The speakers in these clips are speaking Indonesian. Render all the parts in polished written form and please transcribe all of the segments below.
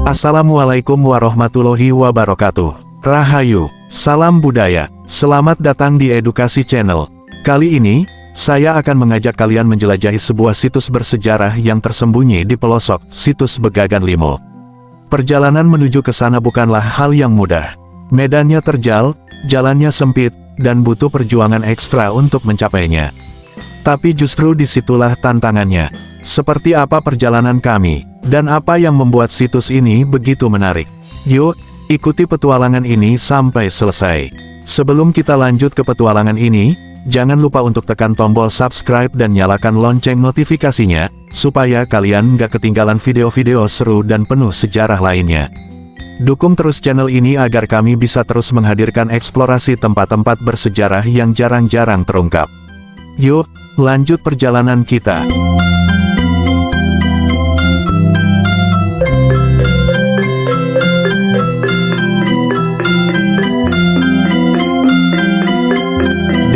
Assalamualaikum warahmatullahi wabarakatuh. Rahayu, salam budaya, selamat datang di Edukasi Channel. Kali ini, saya akan mengajak kalian menjelajahi sebuah situs bersejarah yang tersembunyi di pelosok situs Begagan Limo. Perjalanan menuju ke sana bukanlah hal yang mudah. Medannya terjal, jalannya sempit, dan butuh perjuangan ekstra untuk mencapainya. Tapi justru disitulah tantangannya. Seperti apa perjalanan kami, dan apa yang membuat situs ini begitu menarik? Yuk, ikuti petualangan ini sampai selesai. Sebelum kita lanjut ke petualangan ini, jangan lupa untuk tekan tombol subscribe dan nyalakan lonceng notifikasinya, supaya kalian nggak ketinggalan video-video seru dan penuh sejarah lainnya. Dukung terus channel ini agar kami bisa terus menghadirkan eksplorasi tempat-tempat bersejarah yang jarang-jarang terungkap. Yuk, lanjut perjalanan kita.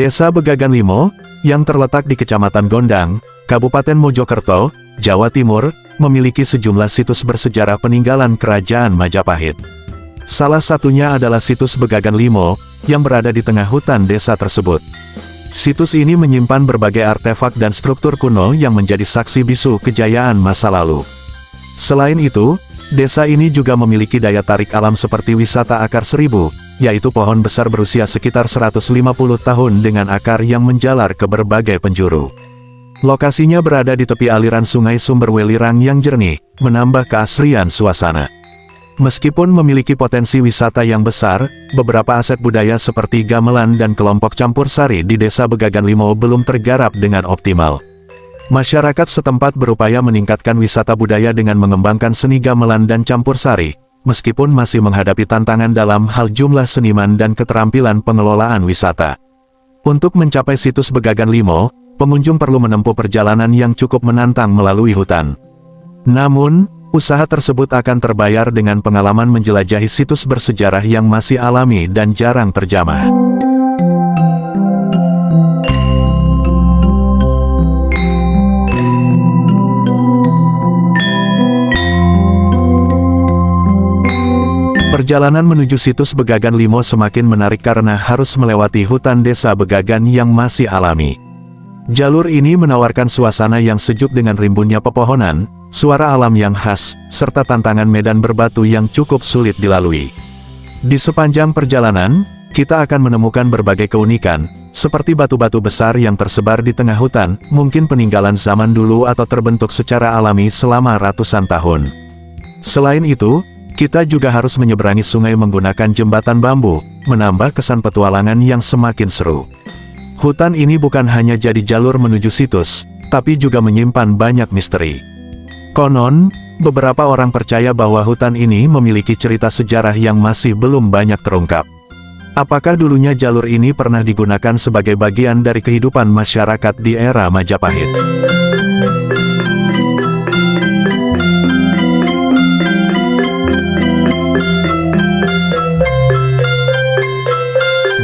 Desa Begagan Limo, yang terletak di Kecamatan Gondang, Kabupaten Mojokerto, Jawa Timur, memiliki sejumlah situs bersejarah peninggalan Kerajaan Majapahit. Salah satunya adalah situs Begagan Limo, yang berada di tengah hutan desa tersebut. Situs ini menyimpan berbagai artefak dan struktur kuno yang menjadi saksi bisu kejayaan masa lalu. Selain itu, desa ini juga memiliki daya tarik alam seperti wisata akar seribu, yaitu pohon besar berusia sekitar 150 tahun dengan akar yang menjalar ke berbagai penjuru. Lokasinya berada di tepi aliran sungai sumber Welirang yang jernih, menambah keasrian suasana. Meskipun memiliki potensi wisata yang besar, beberapa aset budaya seperti gamelan dan kelompok campur sari di desa Begagan Limo belum tergarap dengan optimal. Masyarakat setempat berupaya meningkatkan wisata budaya dengan mengembangkan seni gamelan dan campur sari, meskipun masih menghadapi tantangan dalam hal jumlah seniman dan keterampilan pengelolaan wisata. Untuk mencapai situs Begagan Limo, pengunjung perlu menempuh perjalanan yang cukup menantang melalui hutan. Namun, usaha tersebut akan terbayar dengan pengalaman menjelajahi situs bersejarah yang masih alami dan jarang terjamah. Perjalanan menuju situs Begagan Limo semakin menarik karena harus melewati hutan desa Begagan yang masih alami. Jalur ini menawarkan suasana yang sejuk dengan rimbunnya pepohonan, suara alam yang khas, serta tantangan medan berbatu yang cukup sulit dilalui. Di sepanjang perjalanan, kita akan menemukan berbagai keunikan, seperti batu-batu besar yang tersebar di tengah hutan, mungkin peninggalan zaman dulu atau terbentuk secara alami selama ratusan tahun. Selain itu, kita juga harus menyeberangi sungai menggunakan jembatan bambu, menambah kesan petualangan yang semakin seru. Hutan ini bukan hanya jadi jalur menuju situs, tapi juga menyimpan banyak misteri. Konon, beberapa orang percaya bahwa hutan ini memiliki cerita sejarah yang masih belum banyak terungkap. Apakah dulunya jalur ini pernah digunakan sebagai bagian dari kehidupan masyarakat di era Majapahit?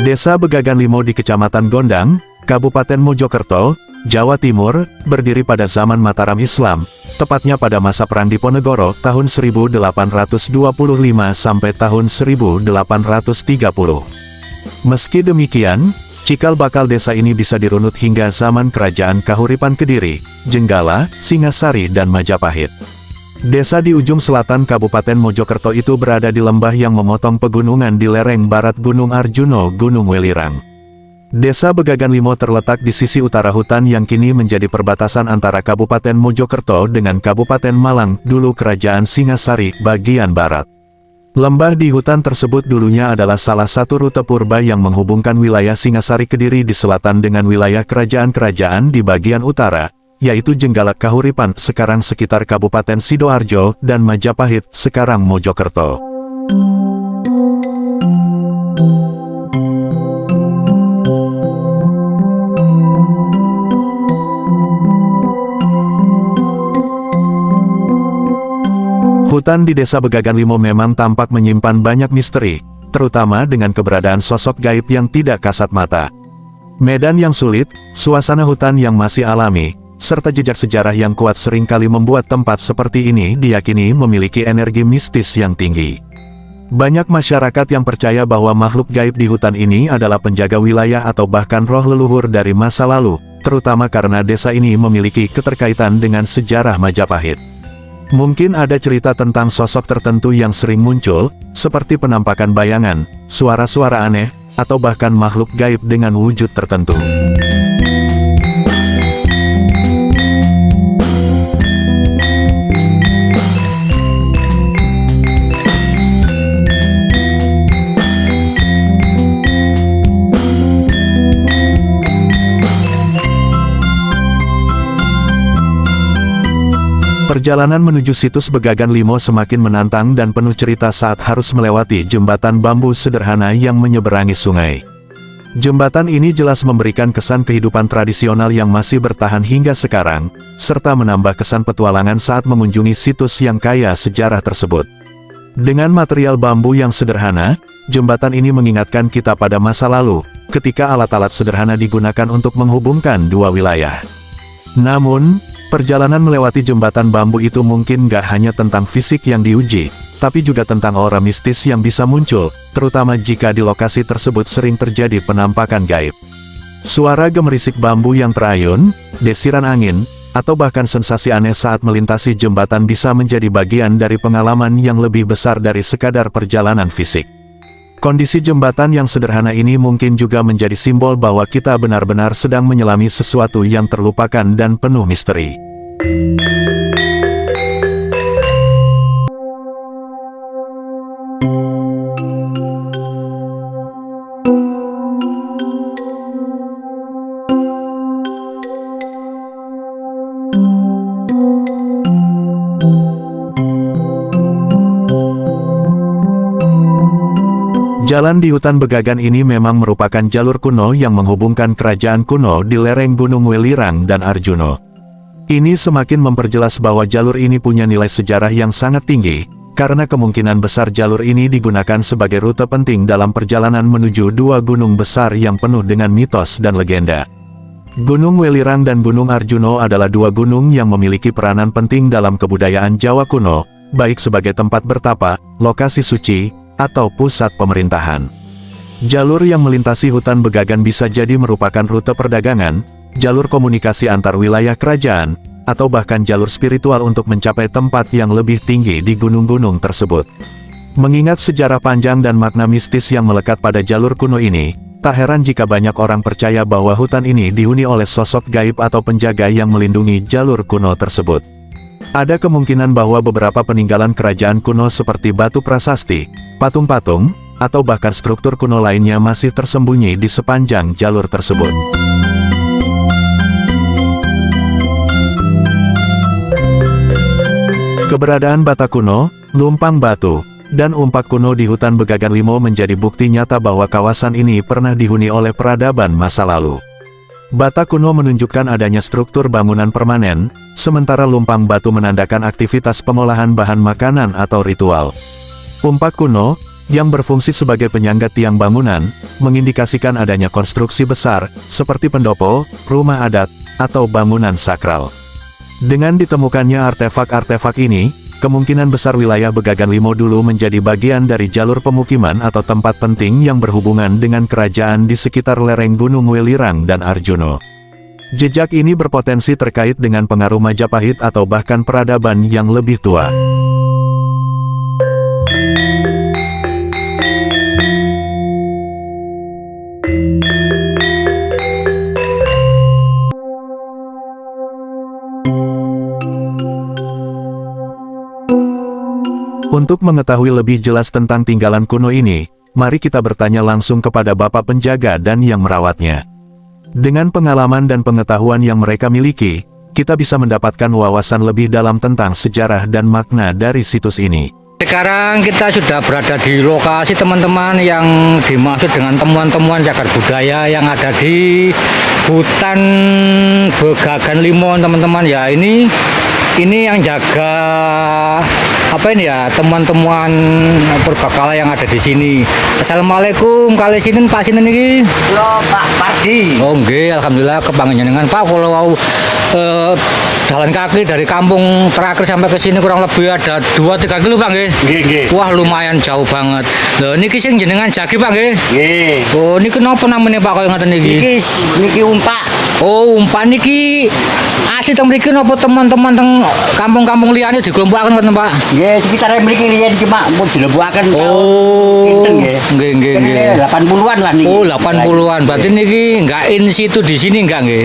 Desa Begagan Limo di Kecamatan Gondang, Kabupaten Mojokerto, Jawa Timur, berdiri pada zaman Mataram Islam, tepatnya pada masa Perang Diponegoro tahun 1825 sampai tahun 1830. Meski demikian, cikal bakal desa ini bisa dirunut hingga zaman Kerajaan Kahuripan Kediri, Jenggala, Singasari dan Majapahit. Desa di ujung selatan Kabupaten Mojokerto itu berada di lembah yang memotong pegunungan di lereng barat Gunung Arjuno, Gunung Welirang. Desa Begagan Limo terletak di sisi utara hutan yang kini menjadi perbatasan antara Kabupaten Mojokerto dengan Kabupaten Malang, dulu Kerajaan Singasari, bagian barat. Lembah di hutan tersebut dulunya adalah salah satu rute purba yang menghubungkan wilayah Singasari Kediri di selatan dengan wilayah kerajaan-kerajaan di bagian utara, yaitu Jenggala Kahuripan sekarang sekitar Kabupaten Sidoarjo dan Majapahit sekarang Mojokerto. Hutan di desa Begagan Limo memang tampak menyimpan banyak misteri, terutama dengan keberadaan sosok gaib yang tidak kasat mata. Medan yang sulit, suasana hutan yang masih alami, serta jejak sejarah yang kuat seringkali membuat tempat seperti ini diyakini memiliki energi mistis yang tinggi. Banyak masyarakat yang percaya bahwa makhluk gaib di hutan ini adalah penjaga wilayah atau bahkan roh leluhur dari masa lalu, terutama karena desa ini memiliki keterkaitan dengan sejarah Majapahit. Mungkin ada cerita tentang sosok tertentu yang sering muncul, seperti penampakan bayangan, suara-suara aneh, atau bahkan makhluk gaib dengan wujud tertentu. Perjalanan menuju situs Begagan Limo semakin menantang dan penuh cerita saat harus melewati jembatan bambu sederhana yang menyeberangi sungai. Jembatan ini jelas memberikan kesan kehidupan tradisional yang masih bertahan hingga sekarang, serta menambah kesan petualangan saat mengunjungi situs yang kaya sejarah tersebut. Dengan material bambu yang sederhana, jembatan ini mengingatkan kita pada masa lalu, ketika alat-alat sederhana digunakan untuk menghubungkan dua wilayah. Namun, perjalanan melewati jembatan bambu itu mungkin gak hanya tentang fisik yang diuji, tapi juga tentang aura mistis yang bisa muncul, terutama jika di lokasi tersebut sering terjadi penampakan gaib. Suara gemerisik bambu yang terayun, desiran angin, atau bahkan sensasi aneh saat melintasi jembatan bisa menjadi bagian dari pengalaman yang lebih besar dari sekadar perjalanan fisik. Kondisi jembatan yang sederhana ini mungkin juga menjadi simbol bahwa kita benar-benar sedang menyelami sesuatu yang terlupakan dan penuh misteri. Jalan di hutan Begagan ini memang merupakan jalur kuno yang menghubungkan kerajaan kuno di lereng Gunung Welirang dan Arjuna. Ini semakin memperjelas bahwa jalur ini punya nilai sejarah yang sangat tinggi, karena kemungkinan besar jalur ini digunakan sebagai rute penting dalam perjalanan menuju dua gunung besar yang penuh dengan mitos dan legenda. Gunung Welirang dan Gunung Arjuna adalah dua gunung yang memiliki peranan penting dalam kebudayaan Jawa kuno, baik sebagai tempat bertapa, lokasi suci, atau pusat pemerintahan. Jalur yang melintasi hutan Begagan bisa jadi merupakan rute perdagangan, jalur komunikasi antar wilayah kerajaan, atau bahkan jalur spiritual untuk mencapai tempat yang lebih tinggi di gunung-gunung tersebut. Mengingat sejarah panjang dan makna mistis yang melekat pada jalur kuno ini, tak heran jika banyak orang percaya bahwa hutan ini dihuni oleh sosok gaib atau penjaga yang melindungi jalur kuno tersebut. Ada kemungkinan bahwa beberapa peninggalan kerajaan kuno seperti batu prasasti, patung-patung, atau bahkan struktur kuno lainnya masih tersembunyi di sepanjang jalur tersebut. Keberadaan bata kuno, lumpang batu, dan umpak kuno di hutan Begagan Limo menjadi bukti nyata bahwa kawasan ini pernah dihuni oleh peradaban masa lalu. Bata kuno menunjukkan adanya struktur bangunan permanen, sementara lumpang batu menandakan aktivitas pengolahan bahan makanan atau ritual. Umpak kuno, yang berfungsi sebagai penyangga tiang bangunan, mengindikasikan adanya konstruksi besar, seperti pendopo, rumah adat, atau bangunan sakral. Dengan ditemukannya artefak-artefak ini, kemungkinan besar wilayah Begagan Limo dulu menjadi bagian dari jalur pemukiman atau tempat penting yang berhubungan dengan kerajaan di sekitar lereng Gunung Welirang dan Arjuna. Jejak ini berpotensi terkait dengan pengaruh Majapahit atau bahkan peradaban yang lebih tua. Untuk mengetahui lebih jelas tentang tinggalan kuno ini, mari kita bertanya langsung kepada Bapak Penjaga dan yang merawatnya. Dengan pengalaman dan pengetahuan yang mereka miliki, kita bisa mendapatkan wawasan lebih dalam tentang sejarah dan makna dari situs ini. Sekarang kita sudah berada di lokasi teman-teman yang dimaksud dengan temuan-temuan cagar budaya yang ada di hutan Begagan Limo, teman-teman. Ya, ini ini yang jaga apa ini ya, temuan-temuan purbakala yang ada di sini. Assalamualaikum, kali sinten Pak sinten iki? Halo Pak Pardi. Oh nggih, alhamdulillah kepanjenengan Pak, kalau mau jalan kaki dari kampung terakhir sampai ke sini kurang lebih ada 2-3 kilo Pak nggih. Nggih, nggih. Wah, lumayan jauh banget. Lho niki sing jenengan jagi Pak nggih? Nggih. Oh, niki napa namanya Pak kaya ngoten niki? Niki umpak. Oh, umpan niki asli teng mriki napa teman-teman teng kampung-kampung liyane diglompokaken ngoten Pak? Nggih, sekitar mriki riyen cuma mun dilebokaken Oh, nggih nggih nggih. 80-an lah niki. Oh, 80-an. Berarti niki enggak in situ di sini enggak nggih?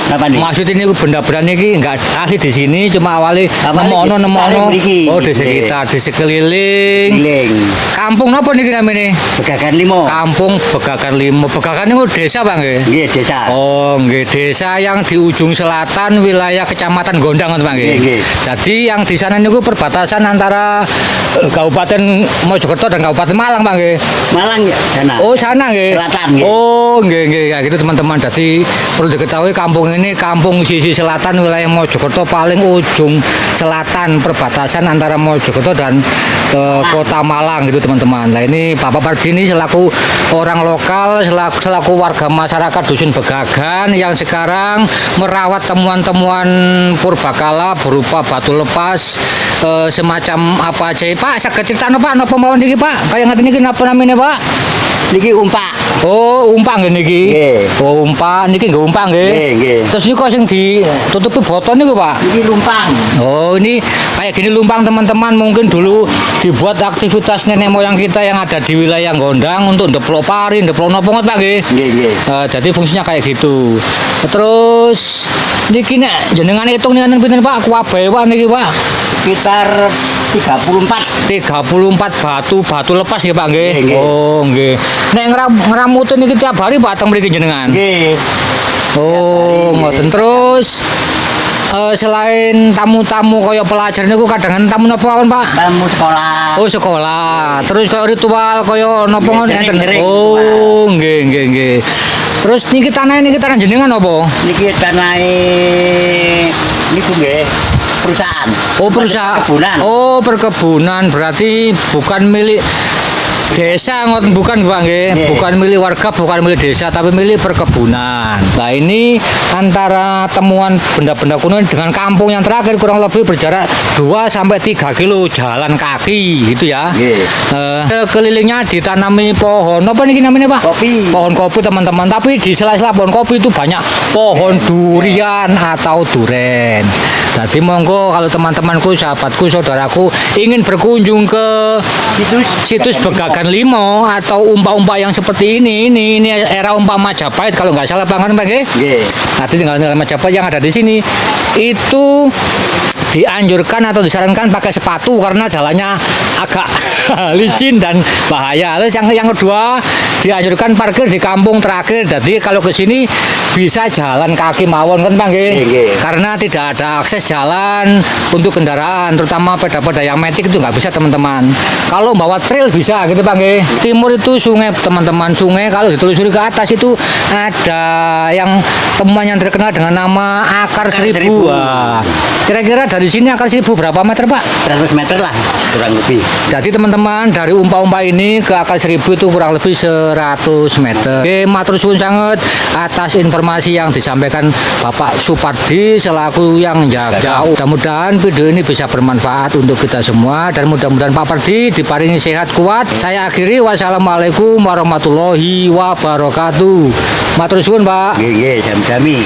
Napa nih? Maksudnya ini benda-benda niki enggak asli di sini, cuma awali Awali nemono. di mriki. Oh, di sekitar, di sekeliling. Giling. Kampung napa niki namanya? Begagan 5. Kampung Begagan 5. Begagan niku desa Pak nggih? Nggih, desa. Oh, nggih, desa yang di ujung selatan wilayah Kecamatan Gondang ngoten Pak nggih. Nggih, nggih. Jadi yang di sana niku perbatasan antara Kabupaten Mojokerto dan Kabupaten Malang Pak nggih. Malang ya sana. Oh, sana nggih. Selatan, nggih. Oh, nggih nggih ya gitu teman-teman. Jadi perlu diketahui kampung ini kampung sisi selatan wilayah Mojokerto, paling ujung selatan perbatasan antara Mojokerto dan Kota Malang gitu teman-teman. Nah, ini Bapak Pardi ini selaku orang lokal, selaku warga masyarakat Dusun Begagan yang sekarang merawat temuan-temuan purbakala berupa batu lepas semacam apa aja Pak, saged critakno Pak napa mawon niki Pak, kaya ngaten niki napa namine Pak? Niki umpak. Oh, umpak nggih niki. Nggih. Oh, umpak niki nggih umpak nggih. Nggih, nggih. Terus niku sing ditutupi boton niku Pak. Niki lumpang. Oh, ini kayak gini lumpang teman-teman, mungkin dulu dibuat aktivitas nenek moyang kita yang ada di wilayah Gondang untuk ndeplok pari, ndeplok napa ngot Pak nggih. Nggih, nggih. Jadi fungsinya kayak gitu. Terus niki nek jenengan hitung nih pinten Pak kuwabahe Pak niki Pak? Sekitar 34. 34 batu lepas ya Pak nggih. Nggih, nggih. Oh, nggih. Nek ngeramutin niki tiap hari Pak teng mriki jenengan. Nggih. Oh, hari, ngoten nggih. terus selain tamu-tamu kaya pelajar niku kadang tamu napa mawon Pak? Tamu sekolah. Oh, sekolah. Terus kaya ritual kaya napa ngono enten. Sering-sering Oh, nggih nggih nggih. Terus niki tanah jenengan apa? Niki tanahe niku nggih perusahaan. Oh, perusahaan. Perkebunan. Oh, perkebunan. Berarti bukan milik desa ngoten bukan Pak nggih. Nggih. Bukan milik warga, bukan milik desa, tapi milik perkebunan. Nah, ini antara temuan benda-benda kuno dengan kampung yang terakhir kurang lebih berjarak 2 sampai 3 kilo jalan kaki gitu ya. Nggih. Kelilingnya ditanami pohon. Apa niki namanya Pak? Kopi. Pohon kopi teman-teman. Tapi di sela-sela pohon kopi itu banyak pohon durian atau duren. Jadi monggo kalau teman-temanku, sahabatku, saudaraku ingin berkunjung ke situs Begagan 5 atau umpa-umpa yang seperti ini era umpa Majapahit kalau nggak salah Pak nggih. Nggih. Nanti tinggal Majapahit yang ada di sini itu dianjurkan atau disarankan pakai sepatu karena jalannya agak licin dan bahaya. Lalu yang kedua dianjurkan parkir di kampung terakhir. Jadi kalau ke sini bisa jalan kaki mawon kan Pak nggih. Nggih. Karena tidak ada akses jalan untuk kendaraan, terutama sepeda-sepeda yang metik itu nggak bisa teman-teman. Kalau bawa trail bisa gitu Pak nggih. Timur itu sungai teman-teman, sungai kalau ditelusuri ke atas itu ada yang temuan yang terkenal dengan nama Akar Seribu. Wah, kira-kira dari sini Akar Seribu berapa meter Pak? 100 meter lah kurang lebih. Jadi teman-teman dari umpa-umpa ini ke Akar Seribu itu kurang lebih 100 meter. Oke, matur suwun sangat atas informasi yang disampaikan Bapak Supardi selaku yang jaga. Mudah-mudahan video ini bisa bermanfaat untuk kita semua dan mudah-mudahan Pak Pardi diparingi sehat kuat. Saya akhiri, wassalamualaikum warahmatullahi wabarakatuh. Matur suwun Pak. Nggih, nggih, sami-sami.